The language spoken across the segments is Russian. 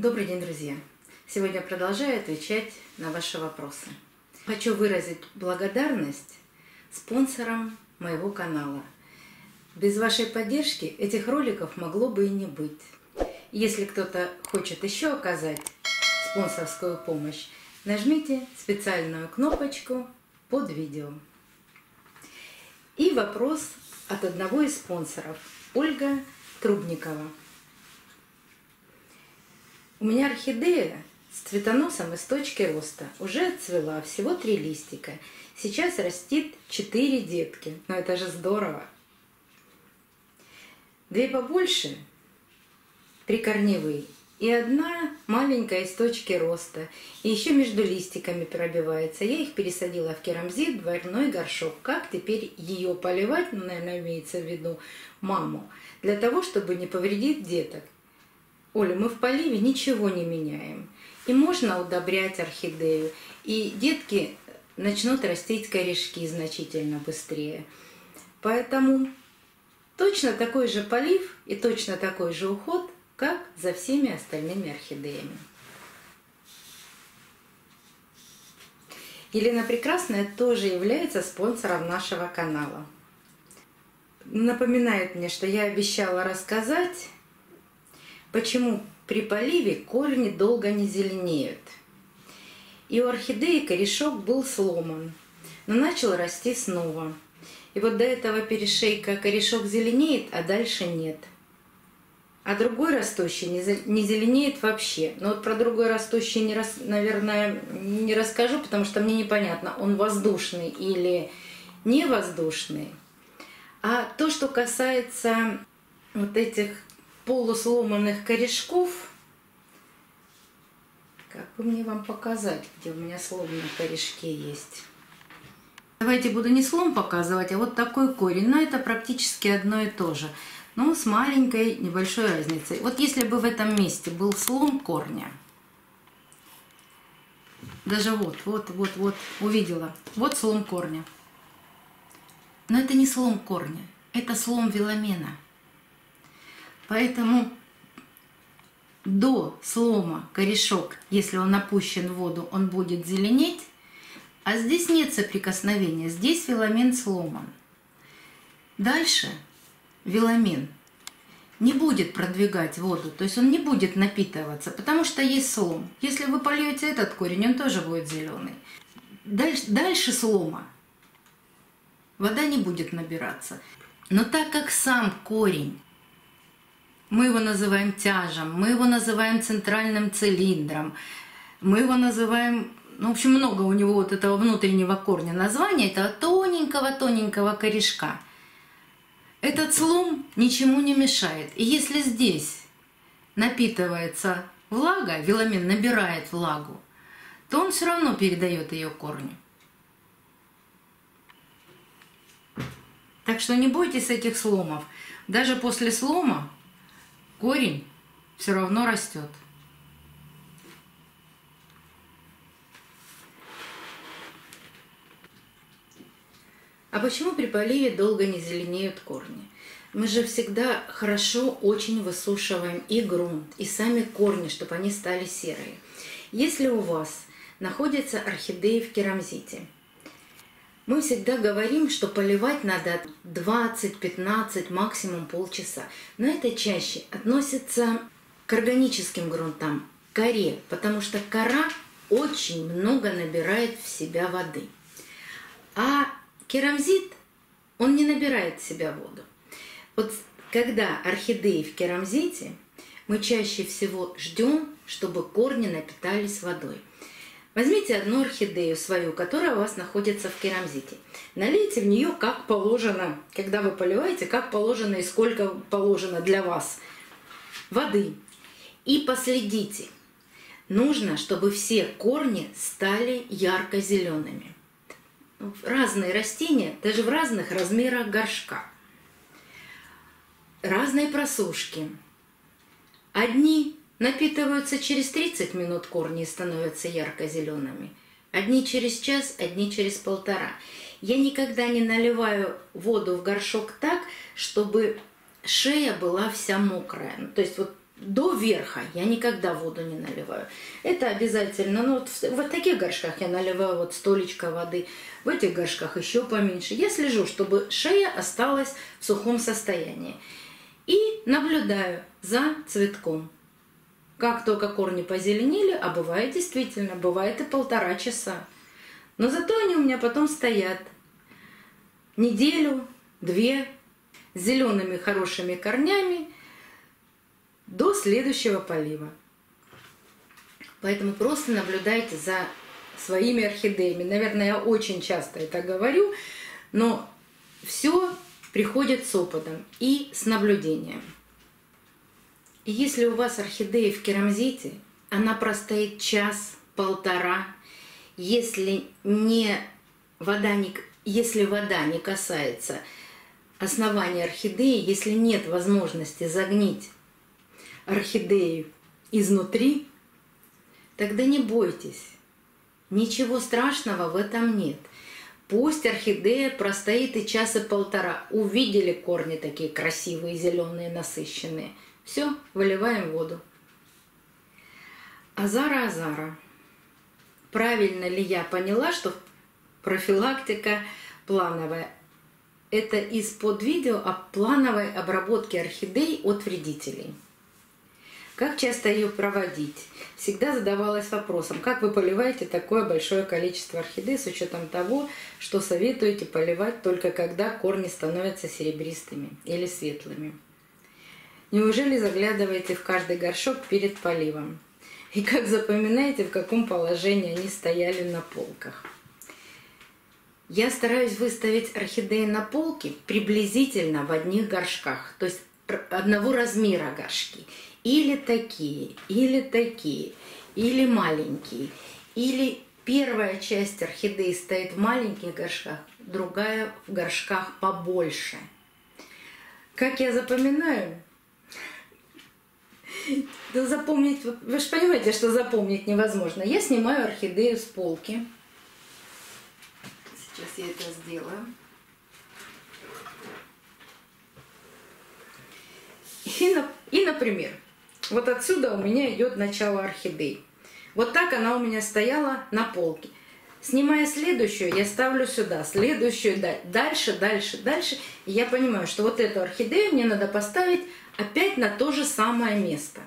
Добрый день, друзья! Сегодня продолжаю отвечать на ваши вопросы. Хочу выразить благодарность спонсорам моего канала. Без вашей поддержки этих роликов могло бы и не быть. Если кто-то хочет еще оказать спонсорскую помощь, нажмите специальную кнопочку под видео. И вопрос от одного из спонсоров, Ольга Трубникова. У меня орхидея с цветоносом из точки роста уже отцвела, всего 3 листика. Сейчас растит 4 детки, но это же здорово. 2 побольше, прикорневые, и 1 маленькая из точки роста. И еще между листиками пробивается. Я их пересадила в керамзит, двойной горшок. Как теперь ее поливать, наверное, имеется в виду маму, для того, чтобы не повредить деток. Оля, мы в поливе ничего не меняем. И можно удобрять орхидею. И детки начнут растить корешки значительно быстрее. Поэтому точно такой же полив и точно такой же уход, как за всеми остальными орхидеями. Елена Прекрасная тоже является спонсором нашего канала. Напоминает мне, что я обещала рассказать, почему при поливе корни долго не зеленеют. И у орхидеи корешок был сломан, но начал расти снова. И вот до этого перешейка корешок зеленеет, а дальше нет. А другой растущий не зеленеет вообще. Но вот про другой растущий, наверное, не расскажу, потому что мне непонятно, он воздушный или не воздушный. А то, что касается вот этих полусломанных корешков, как бы мне вам показать, где у меня сломанные корешки есть. Давайте буду не слом показывать, а вот такой корень. Но это практически одно и то же, но с маленькой небольшой разницей. Вот если бы в этом месте был слом корня, даже вот увидела, вот слом корня. Но это не слом корня, это слом веломена. Поэтому до слома корешок, если он опущен в воду, он будет зеленеть, а здесь нет соприкосновения, здесь веломен сломан. Дальше веломен не будет продвигать воду, то есть он не будет напитываться, потому что есть слом. Если вы польете этот корень, он тоже будет зеленый. Дальше слома вода не будет набираться. Но так как сам корень, мы его называем тяжем, мы его называем центральным цилиндром, мы его называем, ну, в общем, много у него вот этого внутреннего корня названия, этого тоненького-тоненького корешка. Этот слом ничему не мешает. И если здесь напитывается влага, веломен набирает влагу, то он все равно передает ее корню. Так что не бойтесь этих сломов. Даже после слома корень все равно растет. А почему при поливе долго не зеленеют корни? Мы же всегда хорошо очень высушиваем и грунт, и сами корни, чтобы они стали серые. Если у вас находятся орхидеи в керамзите, мы всегда говорим, что поливать надо 20-15, максимум полчаса. Но это чаще относится к органическим грунтам, к коре, потому что кора очень много набирает в себя воды. А керамзит, он не набирает в себя воду. Вот когда орхидеи в керамзите, мы чаще всего ждем, чтобы корни напитались водой. Возьмите одну орхидею свою, которая у вас находится в керамзите. Налейте в нее как положено, когда вы поливаете, как положено и сколько положено для вас воды. И последите. Нужно, чтобы все корни стали ярко-зелеными. Разные растения, даже в разных размерах горшка. Разные просушки. Одни напитываются через 30 минут корни и становятся ярко-зелеными. Одни через час, одни через полтора. Я никогда не наливаю воду в горшок так, чтобы шея была вся мокрая. То есть вот до верха я никогда воду не наливаю. Это обязательно. Ну, вот в таких горшках я наливаю вот столечко воды, в этих горшках еще поменьше. Я слежу, чтобы шея осталась в сухом состоянии. И наблюдаю за цветком. Как только корни позеленели, а бывает действительно, бывает и 1,5 часа. Но зато они у меня потом стоят неделю, 2, с зелеными хорошими корнями до следующего полива. Поэтому просто наблюдайте за своими орхидеями. Наверное, я очень часто это говорю, но все приходит с опытом и с наблюдением. И если у вас орхидея в керамзите, она простоит 1-1,5 часа. Если вода не касается основания орхидеи, если нет возможности загнить орхидею изнутри, тогда не бойтесь. Ничего страшного в этом нет. Пусть орхидея простоит и 1-1,5 часа. Увидели корни такие красивые, зеленые, насыщенные. Все, выливаем воду. Азара. Правильно ли я поняла, что профилактика плановая? Это из-под видео о плановой обработке орхидей от вредителей. Как часто ее проводить? Всегда задавалась вопросом, как вы поливаете такое большое количество орхидей с учетом того, что советуете поливать только когда корни становятся серебристыми или светлыми. Неужели заглядываете в каждый горшок перед поливом? И как запоминаете, в каком положении они стояли на полках? Я стараюсь выставить орхидеи на полке приблизительно в одних горшках, то есть одного размера горшки. Или такие, или маленькие. Или первая часть орхидеи стоит в маленьких горшках, другая в горшках побольше. Как я запоминаю? Да запомнить, вы же понимаете, что запомнить невозможно. Я снимаю орхидею с полки. Сейчас я это сделаю. И, например, вот отсюда у меня идет начало орхидей. Вот так она у меня стояла на полке. Снимая следующую, я ставлю сюда, следующую, дальше. И я понимаю, что вот эту орхидею мне надо поставить опять на то же самое место.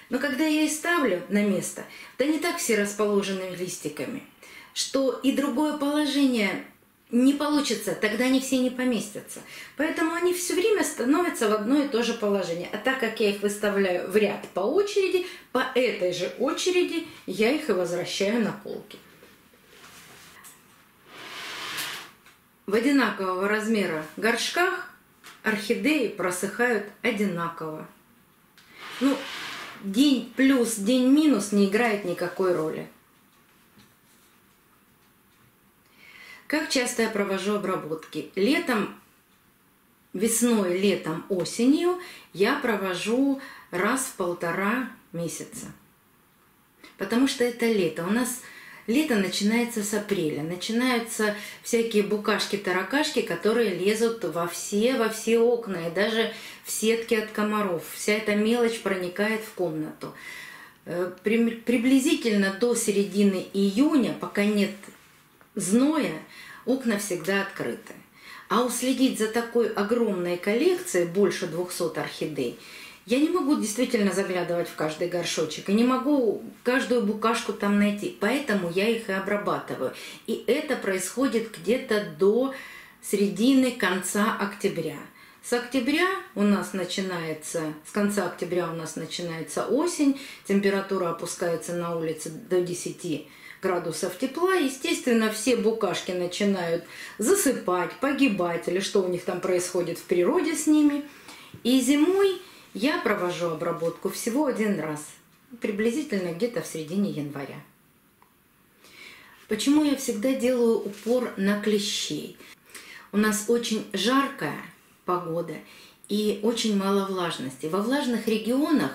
Но когда я и ставлю на место, да не так все расположены листиками, что и другое положение не получится, тогда они все не поместятся. Поэтому они все время становятся в одно и то же положение. А так как я их выставляю в ряд по очереди, по этой же очереди я их и возвращаю на полки. В одинакового размера горшках орхидеи просыхают одинаково. Ну, день плюс, день минус не играет никакой роли. Как часто я провожу обработки? Весной, летом, осенью я провожу раз в 1,5 месяца. Потому что это лето. У нас лето начинается с апреля. Начинаются всякие букашки-таракашки, которые лезут во все окна и даже в сетки от комаров. Вся эта мелочь проникает в комнату. Приблизительно до середины июня, пока нет зноя, окна всегда открыты. А уследить за такой огромной коллекцией, больше 200 орхидей, я не могу действительно заглядывать в каждый горшочек и не могу каждую букашку там найти. Поэтому я их и обрабатываю. И это происходит где-то до середины-конца октября. С конца октября у нас начинается осень, температура опускается на улице до 10 градусов тепла. Естественно, все букашки начинают засыпать, погибать, или что у них там происходит в природе с ними. И зимой я провожу обработку всего 1 раз, приблизительно где-то в середине января. Почему я всегда делаю упор на клещей? У нас очень жаркая погода и очень мало влажности. Во влажных регионах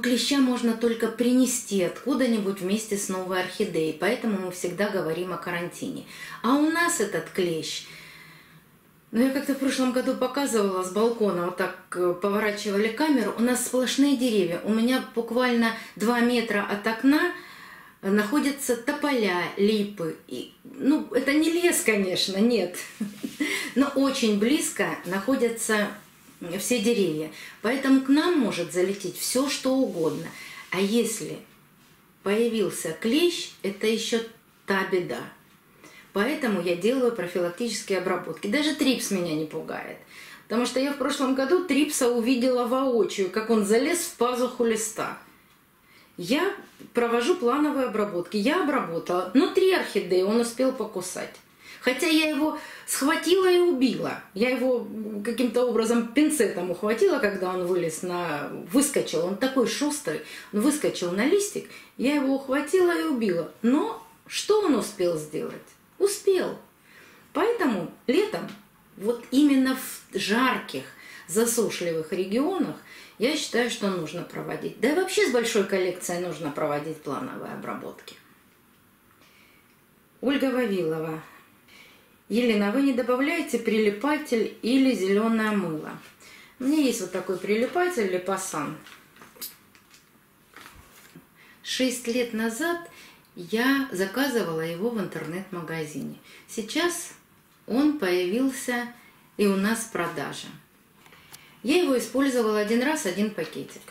клеща можно только принести откуда-нибудь вместе с новой орхидеей, поэтому мы всегда говорим о карантине. А у нас этот клещ Но я как-то в прошлом году показывала с балкона, вот так поворачивали камеру, у нас сплошные деревья. У меня буквально 2 метра от окна находятся тополя, липы. И, ну, это не лес, конечно, нет. Но очень близко находятся все деревья. Поэтому к нам может залететь все, что угодно. А если появился клещ, это еще та беда. Поэтому я делаю профилактические обработки. Даже трипс меня не пугает. Потому что я в прошлом году трипса увидела воочию, как он залез в пазуху листа. Я провожу плановые обработки. Я обработала, но 3 орхидеи он успел покусать. Хотя я его схватила и убила. Я его каким-то образом пинцетом ухватила, когда он выскочил. Он такой шустрый. Он выскочил на листик. Я его ухватила и убила. Но что он успел сделать? Успел. Поэтому летом, вот именно в жарких, засушливых регионах, я считаю, что нужно проводить. Да и вообще с большой коллекцией нужно проводить плановые обработки. Ольга Вавилова. Елена, вы не добавляете прилипатель или зеленое мыло? У меня есть вот такой прилипатель Липосан. 6 лет назад я заказывала его в интернет-магазине. Сейчас он появился и у нас в продаже. Я его использовала 1 раз, 1 пакетик.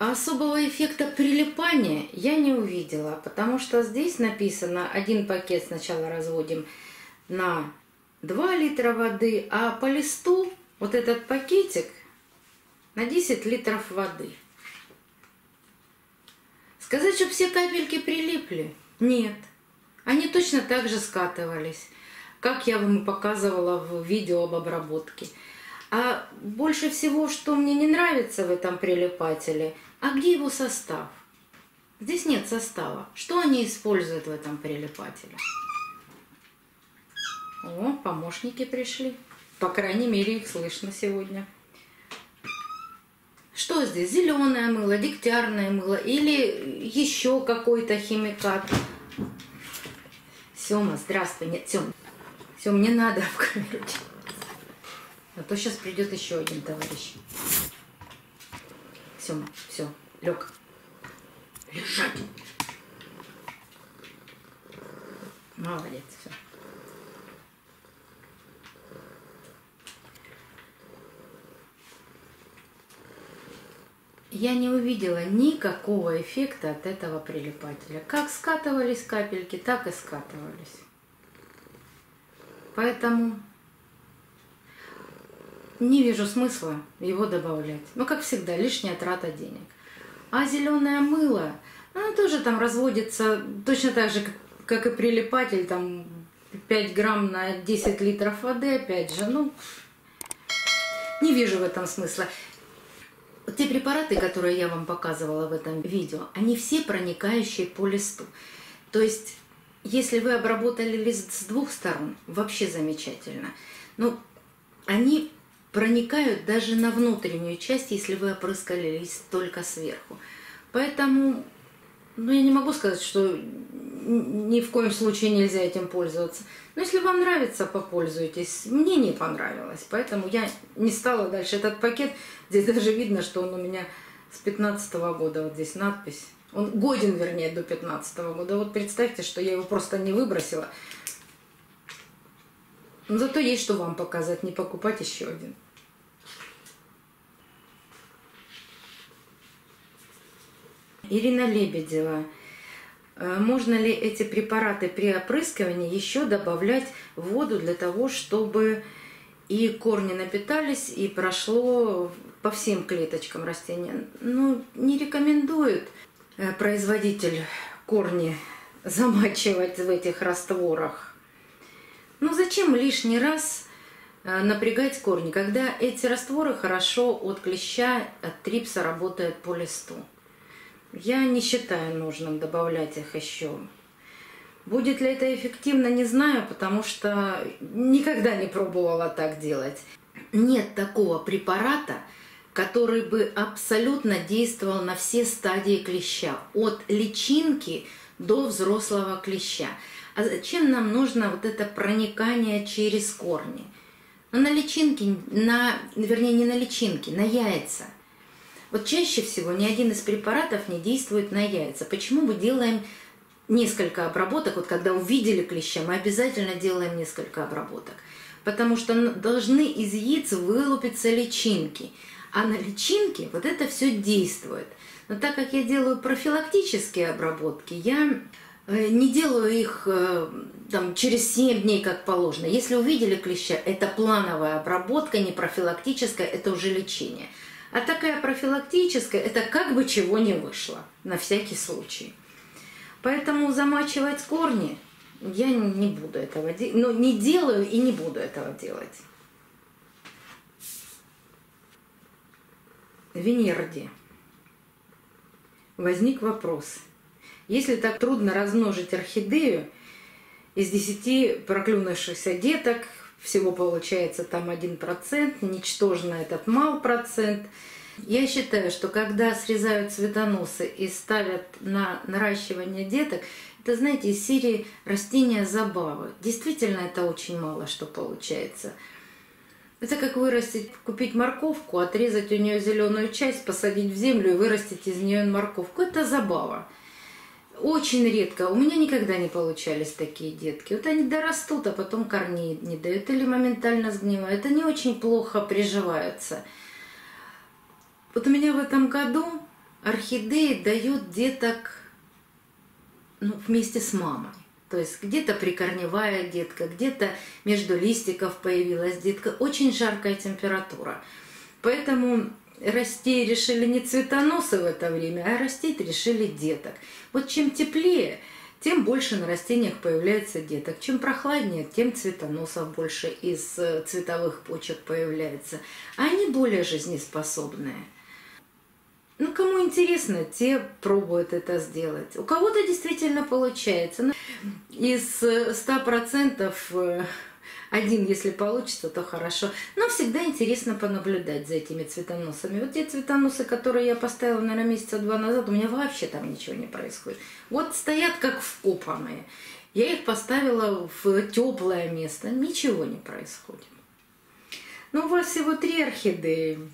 А особого эффекта прилипания я не увидела, потому что здесь написано 1 пакет сначала разводим на 2 литра воды, а по листу вот этот пакетик на 10 литров воды. Сказать, что все капельки прилипли? Нет. Они точно так же скатывались, как я вам показывала в видео об обработке. А больше всего, что мне не нравится в этом прилипателе, а где его состав? Здесь нет состава. Что они используют в этом прилипателе? О, помощники пришли. По крайней мере, их слышно сегодня. Что здесь? Зеленое мыло, дегтярное мыло или еще какой-то химикат? Сема, здравствуй. Нет, Сем, не надо в камеру. А то сейчас придет еще один товарищ. Сема, все, лег. Лежать. Молодец, все. Я не увидела никакого эффекта от этого прилипателя. Как скатывались капельки, так и скатывались. Поэтому не вижу смысла его добавлять. Ну, как всегда, лишняя трата денег. А зеленое мыло, оно тоже там разводится точно так же, как и прилипатель, там 5 грамм на 10 литров воды, опять же. Ну, не вижу в этом смысла. Те препараты, которые я вам показывала в этом видео, они все проникающие по листу. То есть, если вы обработали лист с 2 сторон, вообще замечательно. Но они проникают даже на внутреннюю часть, если вы опрыскали лист только сверху. Поэтому, ну, я не могу сказать, что ни в коем случае нельзя этим пользоваться. Но если вам нравится, попользуйтесь. Мне не понравилось, поэтому я не стала дальше. Этот пакет, здесь даже видно, что он у меня с 15-го года. Вот здесь надпись. Он годен, вернее, до 15-го года. Вот представьте, что я его просто не выбросила. Но зато есть что вам показать, не покупать еще один. Ирина Лебедева. Можно ли эти препараты при опрыскивании еще добавлять в воду для того, чтобы и корни напитались, и прошло по всем клеточкам растения? Ну, не рекомендует производитель корни замачивать в этих растворах. Ну, зачем лишний раз напрягать корни, когда эти растворы хорошо от клеща, от трипса работают по листу? Я не считаю нужным добавлять их еще. Будет ли это эффективно, не знаю, потому что никогда не пробовала так делать. Нет такого препарата, который бы абсолютно действовал на все стадии клеща, от личинки до взрослого клеща. А зачем нам нужно вот это проникание через корни? Ну, на личинки, вернее, не на личинки, на яйца. Вот чаще всего ни один из препаратов не действует на яйца. Почему мы делаем несколько обработок? Вот когда увидели клеща, мы обязательно делаем несколько обработок. Потому что должны из яиц вылупиться личинки. А на личинки вот это все действует. Но так как я делаю профилактические обработки, я не делаю их там, через 7 дней, как положено. Если увидели клеща, это плановая обработка, не профилактическая, это уже лечение. А такая профилактическая, это как бы чего не вышло, на всякий случай. Поэтому замачивать корни я не буду этого делать, ну, не делаю и не буду этого делать. Венерди. Возник вопрос. Если так трудно размножить орхидею, из 10 проклюнувшихся деток всего получается там 1%, ничтожно этот мал процент. Я считаю, что когда срезают цветоносы и ставят на наращивание деток, это, знаете, из серии растения забавы. Действительно, это очень мало что получается. Это как вырастить, купить морковку, отрезать у нее зеленую часть, посадить в землю и вырастить из нее морковку. Это забава. Очень редко. У меня никогда не получались такие детки. Вот они дорастут, а потом корней не дают или моментально сгнивают. Они очень плохо приживаются. Вот у меня в этом году орхидеи дают деток вместе с мамой. То есть где-то прикорневая детка, где-то между листиков появилась детка. Очень жаркая температура. Поэтому расти решили не цветоносы в это время, а растить решили деток. Вот чем теплее, тем больше на растениях появляется деток. Чем прохладнее, тем цветоносов больше из цветовых почек появляется. А они более жизнеспособные. Ну, кому интересно, те пробуют это сделать. У кого-то действительно получается. Из 100% один, если получится, то хорошо. Но всегда интересно понаблюдать за этими цветоносами. Вот те цветоносы, которые я поставила, наверное, месяца 2 назад, у меня вообще там ничего не происходит. Вот стоят как вкопанные. Я их поставила в теплое место. Ничего не происходит. Но у вас всего 3 орхидеи.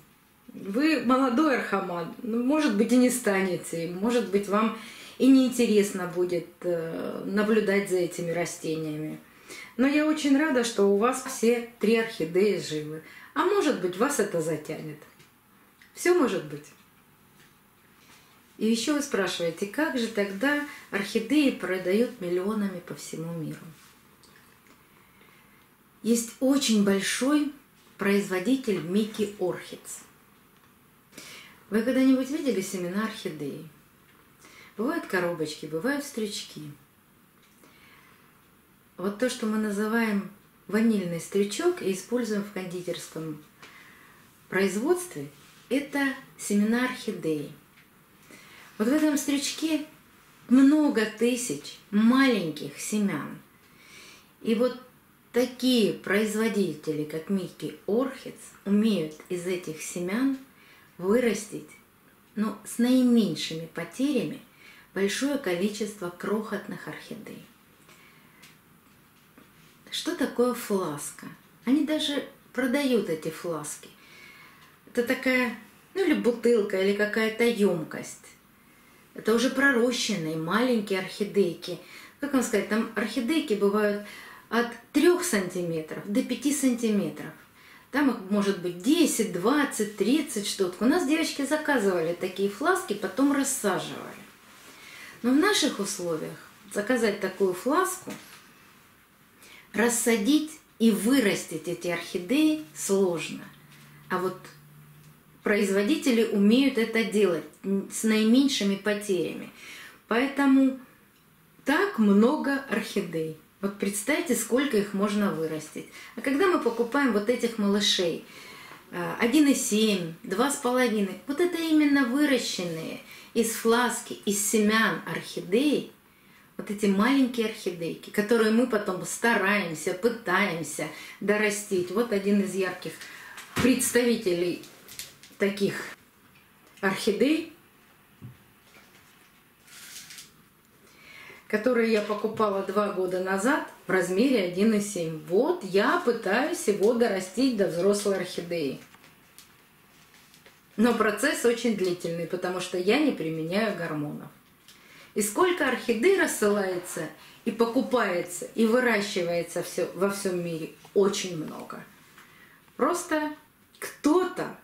Вы молодой орхоман, может быть, и не станете, может быть, вам и неинтересно будет наблюдать за этими растениями. Но я очень рада, что у вас все 3 орхидеи живы. А может быть, вас это затянет. Все может быть. И еще вы спрашиваете, как же тогда орхидеи продают миллионами по всему миру? Есть очень большой производитель Mickey Orchids. Вы когда-нибудь видели семена орхидеи? Бывают коробочки, бывают стрючки. Вот то, что мы называем ванильный стрючок и используем в кондитерском производстве, это семена орхидеи. Вот в этом стрючке много тысяч маленьких семян. И вот такие производители, как Mickey Orchids, умеют из этих семян вырастить, с наименьшими потерями большое количество крохотных орхидей. Что такое фласка? Они даже продают эти фласки. Это такая, или бутылка, или какая-то емкость. Это уже пророщенные маленькие орхидейки. Как вам сказать, там орхидейки бывают от 3 сантиметров до 5 сантиметров. Там их может быть 10, 20, 30 штук. У нас девочки заказывали такие фласки, потом рассаживали. Но в наших условиях заказать такую фласку, рассадить и вырастить эти орхидеи сложно. А вот производители умеют это делать с наименьшими потерями. Поэтому так много орхидей. Вот представьте, сколько их можно вырастить. А когда мы покупаем вот этих малышей, 1,7, 2,5, вот это именно выращенные из фласки, из семян орхидей, вот эти маленькие орхидейки, которые мы потом стараемся, пытаемся дорастить. Вот один из ярких представителей таких орхидей. который я покупала 2 года назад в размере 1,7. Вот я пытаюсь его дорастить до взрослой орхидеи. Но процесс очень длительный, потому что я не применяю гормонов. И сколько орхидей рассылается и покупается, и выращивается во всем мире, очень много. Просто кто-то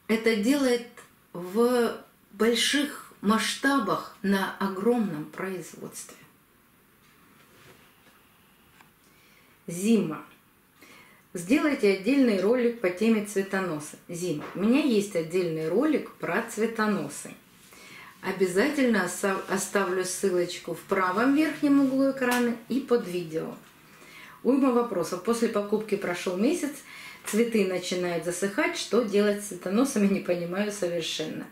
это делает в больших масштабах на огромном производстве. Зима. Сделайте отдельный ролик по теме цветоноса. Зима. У меня есть отдельный ролик про цветоносы. Обязательно оставлю ссылочку в правом верхнем углу экрана и под видео. Уйма вопросов. После покупки прошел месяц, цветы начинают засыхать. Что делать с цветоносами, не понимаю совершенно.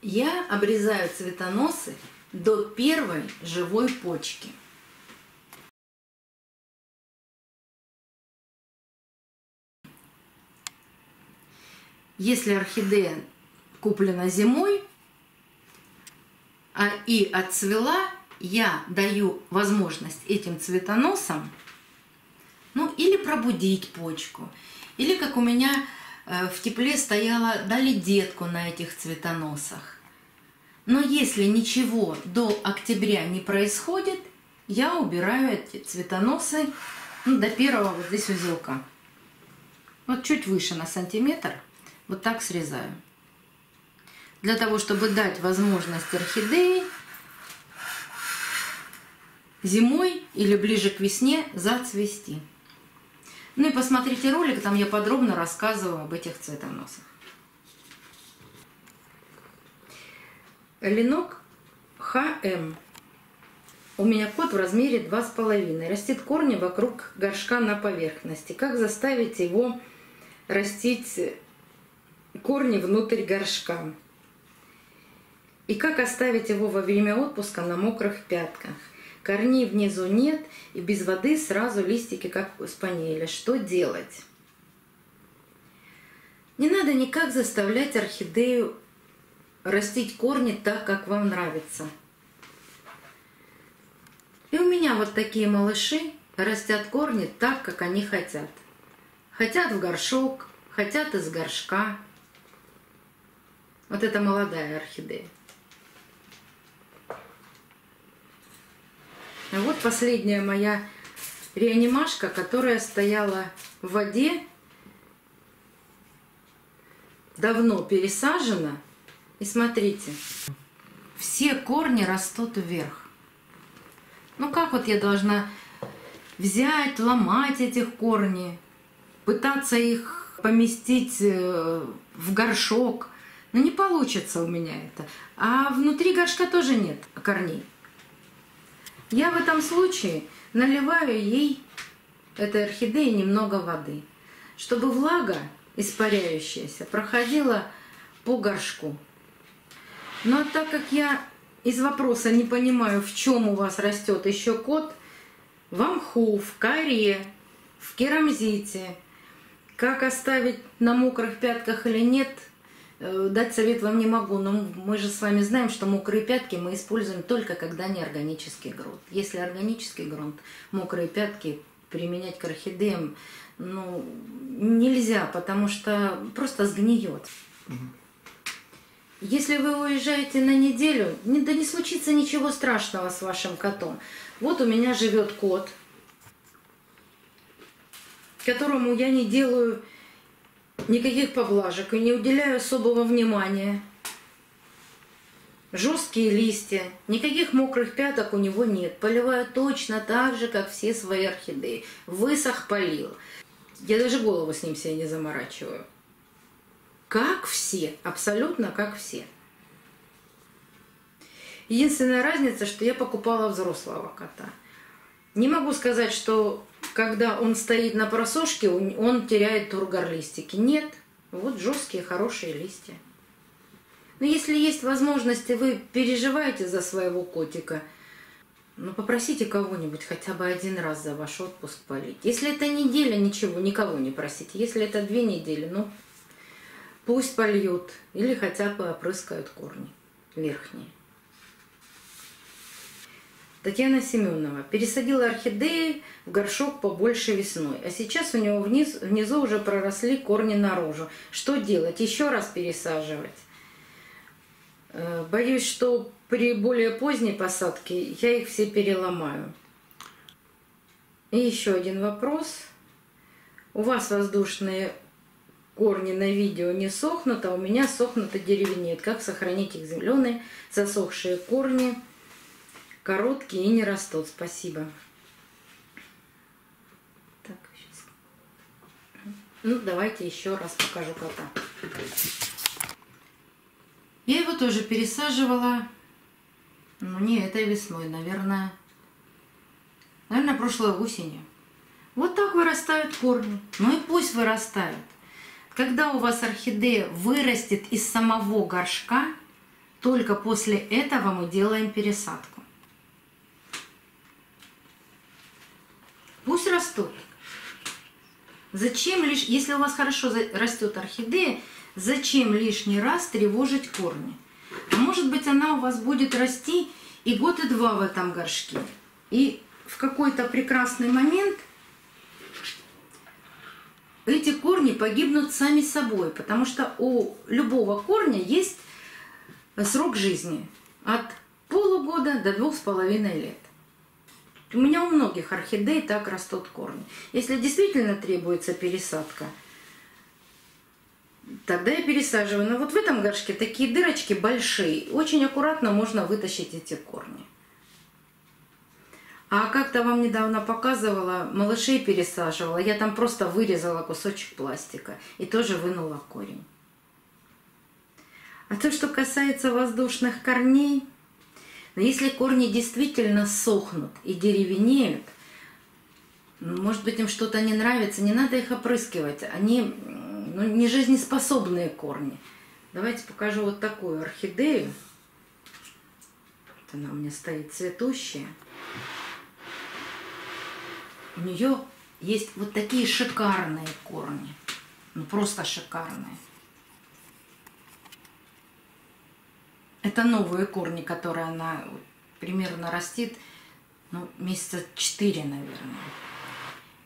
Я обрезаю цветоносы до первой живой почки. Если орхидея куплена зимой и отцвела, я даю возможность этим цветоносам, ну, или пробудить почку, или как у меня в тепле стояла, дали детку на этих цветоносах. Но если ничего до октября не происходит, я убираю эти цветоносы до первого вот здесь узелка. Вот чуть выше на сантиметр. Вот так срезаю. Для того, чтобы дать возможность орхидеи зимой или ближе к весне зацвести. Ну и посмотрите ролик, там я подробно рассказываю об этих цветоносах. Ленок ХМ. У меня кот в размере 2,5. Растит корни вокруг горшка на поверхности. Как заставить его растить корни внутрь горшка? И как оставить его во время отпуска на мокрых пятках? Корней внизу нет, и без воды сразу листики, как у спаниеля. Что делать? Не надо никак заставлять орхидею растить корни так, как вам нравится. И у меня вот такие малыши растят корни так, как они хотят. Хотят в горшок, хотят из горшка. Вот это молодая орхидея. А вот последняя моя реанимашка, которая стояла в воде, давно пересажена. И смотрите, все корни растут вверх. Ну как вот я должна взять, ломать этих корней, пытаться их поместить в горшок? Но не получится у меня это. А внутри горшка тоже нет корней. Я в этом случае наливаю ей, этой орхидее, немного воды, чтобы влага, испаряющаяся, проходила по горшку. Но так как я из вопроса не понимаю, в чем у вас растет еще кот, в мху, в коре, в керамзите, как оставить на мокрых пятках или нет, дать совет вам не могу, но мы же с вами знаем, что мокрые пятки мы используем только когда не органический грунт. Если органический грунт, мокрые пятки применять к орхидеям нельзя, потому что просто сгниет. Если вы уезжаете на неделю, да не случится ничего страшного с вашим котом. Вот у меня живет кот, которому я не делаю никаких поблажек и не уделяю особого внимания. Жесткие листья, никаких мокрых пяток у него нет. Поливаю точно так же, как все свои орхидеи. Высох, полил. Я даже голову с ним себе не заморачиваю. Как все, абсолютно как все. Единственная разница, что я покупала взрослого кота. Не могу сказать, что когда он стоит на просушке, он теряет тургор-листики. Нет, вот жесткие, хорошие листья. Но если есть возможность, и вы переживаете за своего котика, попросите кого-нибудь хотя бы один раз за ваш отпуск полить. Если это неделя, ничего, никого не просите. Если это 2 недели, пусть польют или хотя бы опрыскают корни верхние. Татьяна Семенова. Пересадила орхидеи в горшок побольше весной. А сейчас у него внизу уже проросли корни наружу. Что делать? Еще раз пересаживать? Боюсь, что при более поздней посадке я их все переломаю. И еще один вопрос. У вас воздушные корни на видео не сохнут, а у меня сохнут и деревенеют. Как сохранить их? Зеленые засохшие корни, короткие и не растут. Спасибо. Так, сейчас. Ну, давайте еще раз покажу кота. Я его тоже пересаживала, ну не этой весной, наверное, прошлой осенью. Вот так вырастают корни. Ну и пусть вырастают. Когда у вас орхидея вырастет из самого горшка, только после этого мы делаем пересадку. Пусть растут. Зачем лишь, если у вас хорошо растет орхидея, зачем лишний раз тревожить корни? А может быть, она у вас будет расти и год, и два в этом горшке. И в какой-то прекрасный момент эти корни погибнут сами собой, потому что у любого корня есть срок жизни от полугода до 2,5 лет. У меня у многих орхидей так растут корни. Если действительно требуется пересадка, тогда я пересаживаю. Но вот в этом горшке такие дырочки большие. Очень аккуратно можно вытащить эти корни. А как-то вам недавно показывала, малышей пересаживала. Я там просто вырезала кусочек пластика и тоже вынула корень. А то, что касается воздушных корней, если корни действительно сохнут и деревенеют, может быть, им что-то не нравится, не надо их опрыскивать. Они не жизнеспособные корни. Давайте покажу вот такую орхидею. Вот она у меня стоит цветущая. У нее есть вот такие шикарные корни. Ну, просто шикарные. Это новые корни, которые она примерно растит, ну, месяца 4, наверное.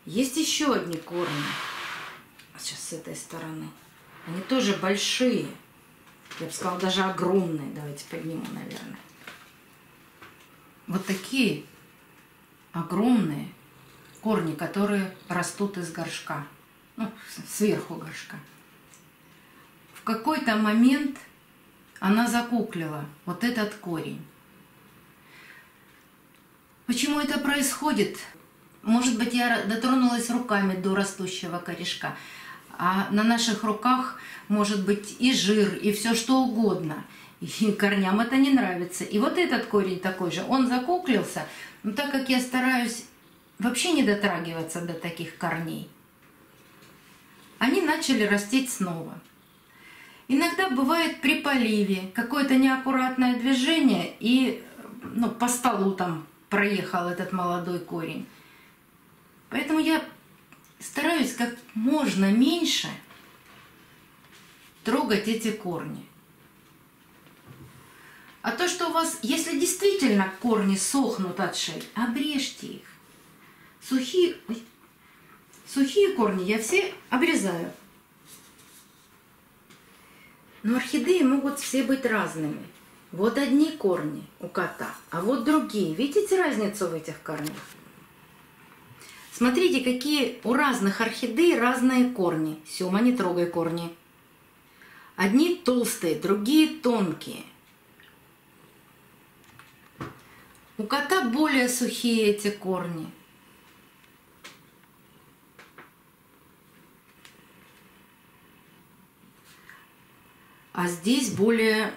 Есть еще одни корни. Сейчас с этой стороны. Они тоже большие. Я бы сказала, даже огромные. Давайте подниму, наверное. Вот такие огромные корни, которые растут из горшка. Ну, сверху горшка. В какой-то момент она закуклила вот этот корень. Почему это происходит? Может быть, я дотронулась руками до растущего корешка. А на наших руках может быть и жир, и все что угодно. И корням это не нравится. И вот этот корень такой же, он закуклился. Но так как я стараюсь вообще не дотрагиваться до таких корней, они начали растить снова. Иногда бывает при поливе какое-то неаккуратное движение, и по столу там проехал этот молодой корень. Поэтому я стараюсь как можно меньше трогать эти корни. А то, что у вас, если действительно корни сохнут от шеи, обрежьте их. Сухие корни я все обрезаю. Но орхидеи могут все быть разными. Вот одни корни у кота, а вот другие. Видите разницу в этих корнях? Смотрите, какие у разных орхидей разные корни. Сёма, не трогай корни. Одни толстые, другие тонкие. У кота более сухие эти корни. А здесь более,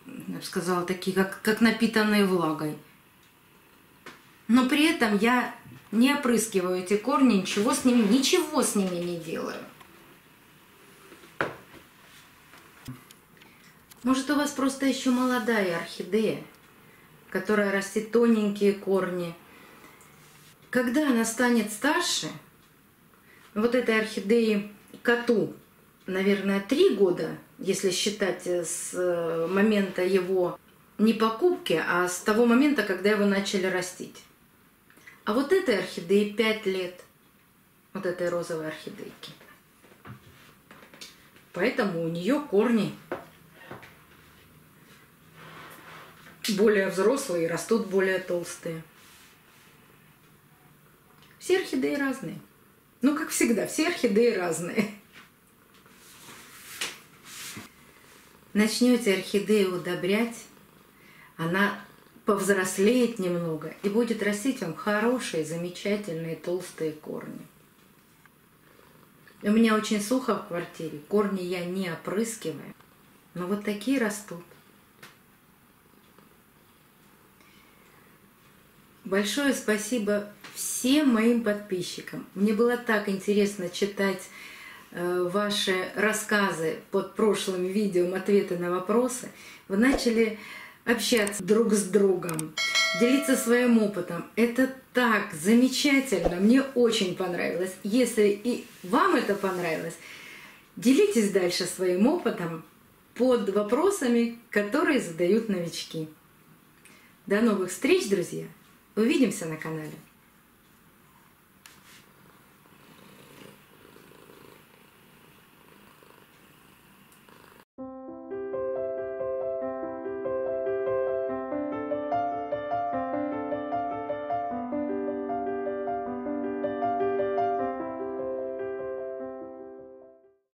я бы сказала, такие, как напитанные влагой. Но при этом я не опрыскиваю эти корни, ничего с ними не делаю. Может, у вас просто еще молодая орхидея, которая растит тоненькие корни. Когда она станет старше, вот этой орхидеи коту, наверное, 3 года, если считать с момента его не покупки, а с того момента, когда его начали растить. А вот этой орхидее 5 лет. Вот этой розовой орхидейки. Поэтому у нее корни более взрослые и растут более толстые. Все орхидеи разные. Ну, как всегда, все орхидеи разные. Начнете орхидею удобрять, она повзрослеет немного и будет растить вам хорошие, замечательные, толстые корни. У меня очень сухо в квартире, корни я не опрыскиваю, но вот такие растут. Большое спасибо всем моим подписчикам. Мне было так интересно читать ваши рассказы под прошлым видео, ответы на вопросы. Вы начали общаться друг с другом, делиться своим опытом. Это так замечательно, мне очень понравилось. Если и вам это понравилось, делитесь дальше своим опытом под вопросами, которые задают новички. До новых встреч, друзья! Увидимся на канале!